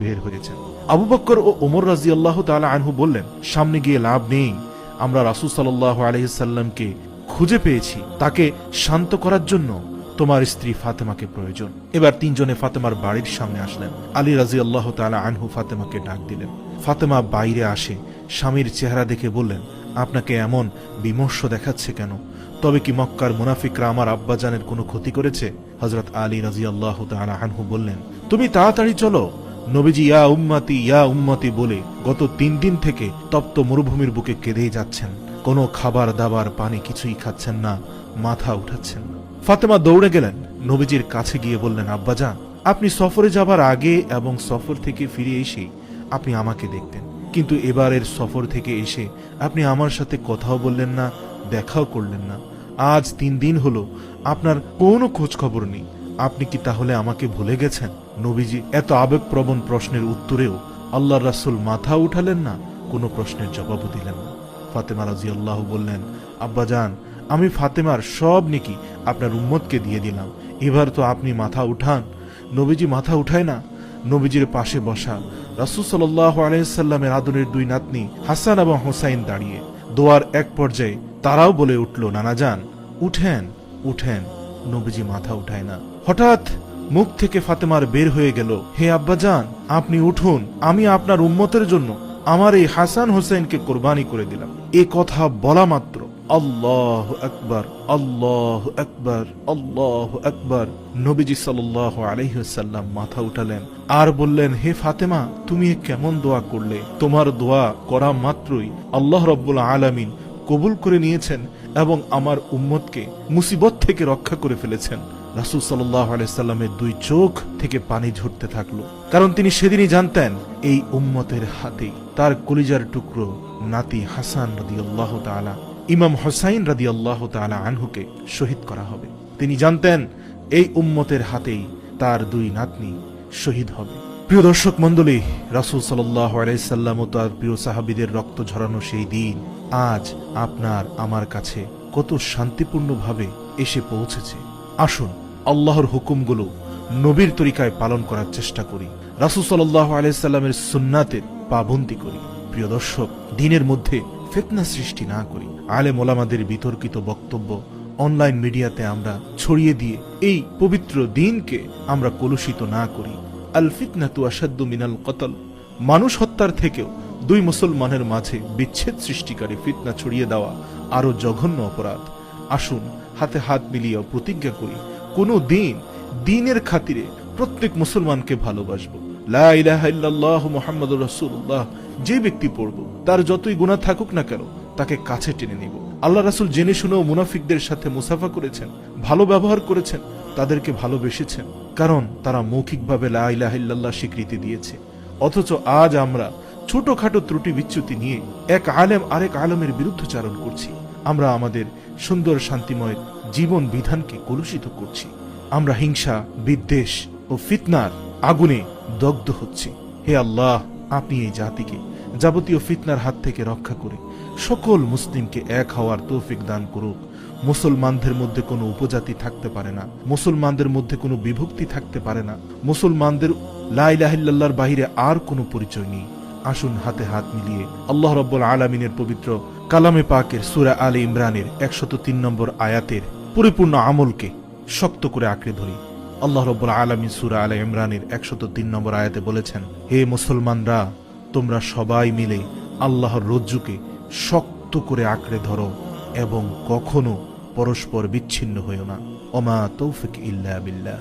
বের হয়েছেন। আবু বকর ও ওমর রাদিয়াল্লাহু তাআলা আনহু বললেন, সামনে গিয়ে লাভ নেই, আমরা রাসূল সাল্লাল্লাহু আলাইহি সাল্লামকে খুঁজে পেয়েছি, তাকে শান্ত করার জন্য তোমার স্ত্রী ফাতেমাকে প্রয়োজন। এবার তিনজনে ফাতেমার বাড়ির সামনে আসলেন। আলী রাদিয়াল্লাহু তাআলা আনহু ফাতেমাকে ডাক দিলেন। ফাতেমা বাইরে আসে, স্বামীর চেহারা দেখে বললেন, আপনাকে এমন বিমর্ষ দেখাচ্ছে কেন? তবে কি মক্কার মুনাফিকরা আমার আব্বাজানের কোনো ক্ষতি করেছে? হযরত আলী রাদিয়াল্লাহু তাআলা আনহু বললেন, তুমি তাড়াতাড়ি চলো। নবীজি ইয়া উম্মতি বলে গত 3 দিন থেকে তপ্ত মরুভূমির বুকে কেঁদেই যাচ্ছেন। কোনো খাবার দাবার পানি কিছুই খাচ্ছেন না, মাথা উঠাচ্ছেন না। ফাতেমা দৌড়ে গেলেন, নবীজির কাছে গিয়ে বললেন, আব্বাজান, আপনি সফরে যাবার আগে এবং সফর থেকে ফিরে এসে আপনি আমাকে দেখতেন, কিন্তু এবারের সফর থেকে এসে আপনি আমার সাথে কথাও বললেন না, দেখাও করলেন না। আজ 3 দিন হলো আপনার কোনো খোঁজ খবর নেই। আপনি কি তাহলে আমাকে ভুলে গেছেন? নবীজি এত আবেগপ্রবণ প্রশ্নের উত্তরেও আল্লাহর রাসূল মাথা উঠালেন না, কোনো প্রশ্নের জবাবও দিলেন না। ফাতেমা রাদিয়াল্লাহু বললেন, আব্বাজান, আমি ফাতেমার সব নেকি আপনার উম্মতকে দিয়ে দিলাম, এবার তো আপনি মাথা উঠান। নবীজি মাথা উঠায় না। নবীজির পাশে বসা রাসূল সাল্লাল্লাহু আলাইহি সাল্লামের আদরের 2 নাতনি হাসান এবং হুসাইন দাঁড়িয়ে দোয়ার এক পর্যায়ে তারাও বলে উঠল, নানাজান, উঠেন উঠেন। নবীজি মাথা উঠায় না। হঠাৎ মুখ থেকে ফাতেমার বের হয়ে গেল, হে আব্বাজান, আপনি উঠুন, আমি আপনার উম্মতের জন্য আমার এই হাসান হোসেনকে কোরবানি করে দিলাম। এ কথা বলা মাত্র আল্লাহু আকবার, আল্লাহু আকবার, আল্লাহু আকবার। নবীজি সাল্লাল্লাহু আলাইহি ওয়াসাল্লাম মাথা উঠালেন আর বললেন, হে ফাতেমা, তুমি কেমন দোয়া করলে? তোমার দোয়া করা মাত্রই আল্লাহ রাব্বুল আলামিন কবুল করে নিয়েছেন এবং আমার উম্মতকে মুসিবত থেকে রক্ষা করে ফেলেছেন। রাসূল সাল্লাল্লাহু আলাইহি সাল্লামের 2 চোখ থেকে পানি ঝরতে থাকলো, কারণ তিনি সেদিনই জানতেন এই উম্মতের হাতেই তার কলিজার টুকরো নাতি হাসান রাদিয়াল্লাহু তাআলা ইমাম হুসাইন রাদিয়াল্লাহু তাআলা আনহুকে শহীদ করা হবে। তিনি জানতেন এই উম্মতের হাতেই তার 2 নাতনি শহীদ হবে। প্রিয় দর্শক মণ্ডলী, রাসূল সাল্লাল্লাহু আলাইহি সাল্লাম ও তার প্রিয় সাহাবীদের রক্ত ঝরানো সেই দিন আজ আপনার আমার কাছে কত শান্তিপূর্ণভাবে এসে পৌঁছেছে। আসুন আল্লাহর হুকুমগুলো নবীর তরিকায় পালন করার চেষ্টা করি, রাসূল সাল্লাল্লাহু আলাইহি সাল্লামের সুন্নাতের পাবন্দি করি। প্রিয় দর্শক, দ্বীনের মধ্যে ফিতনা সৃষ্টি না করি। আলেম ওলামাদের বিতর্কিত বক্তব্য অনলাইন মিডিয়াতে আমরা ছড়িয়ে দিয়ে এই পবিত্র দ্বীনকে আমরা কলুষিত না করি। আল ফিতনাতু আশাদ্দু মিনাল কতল, মানুষ হত্যার থেকেও 2 মুসলমানের মাঝে বিচ্ছেদ সৃষ্টিকারী ফিতনা ছড়িয়ে দেওয়া আরো জঘন্য অপরাধ। আসুন হাতে হাত মিলিয়ে প্রতিজ্ঞা করি, কোনো দিন দ্বীনের খাতিরে প্রত্যেক মুসলমানকে ভালোবাসবো। লা ইলাহা ইল্লাল্লাহু মুহাম্মাদুর রাসূলুল্লাহ যে ব্যক্তি পড়ব, তার যতই গুনাহ থাকুক না কেন, তাকে কাছে টেনে নিব। আল্লাহ রাসূল জেনে শুনেও মুনাফিকদের সাথে মুসাফা করেছেন, ভালো ব্যবহার করেছেন, তাদেরকে ভালোবেসেছেন, কারণ তারা মৌখিকভাবে লা ইলাহা ইল্লাল্লাহ স্বীকৃতি দিয়েছে। অথচ আজ আমরা ছোটখাটো ত্রুটি বিচ্যুতি নিয়ে এক আলেম আরেক আলেমের বিরুদ্ধচারণ করছি। আমরা আমাদের সুন্দর শান্তিময় জীবন বিধানকে কলুষিত করছি। আমরা হিংসা, বিদ্বেষ ও ফিতনার আগুনে দগ্ধ হচ্ছি। হে আল্লাহ, আপনি এই জাতিকে যাবতীয় ফিতনার হাত থেকে রক্ষা করে সকল মুসলিমকে এক হওয়ার তৌফিক দান করুক। মুসলমানদের মধ্যে কোনো উপজাতি থাকতে পারে না, মুসলমানদের মধ্যে কোনো বিভক্তি থাকতে পারে না, মুসলমানদের লা ইলাহা ইল্লাল্লাহর বাহিরে আর কোনো পরিচয় নেই। আসুন হাতে হাত মিলিয়ে আল্লাহ রাব্বুল আলামিনের পবিত্র কালামে পাকের সূরা আলে ইমরানের 103 নম্বর আয়াতের পরিপূর্ণ আমলকে শক্ত করে আঁকড়ে ধরি। আল্লাহ রাব্বুল আলামিন সূরা আলে ইমরানের 103 নম্বর আয়াতে বলেছেন, হে মুসলমানরা, তোমরা সবাই মিলে আল্লাহর রজ্জুকে শক্ত করে আঁকড়ে ধরো এবং কখনো পরস্পর বিচ্ছিন্ন হইও না। ওমা তৌফিক ইল্লা বিল্লাহ।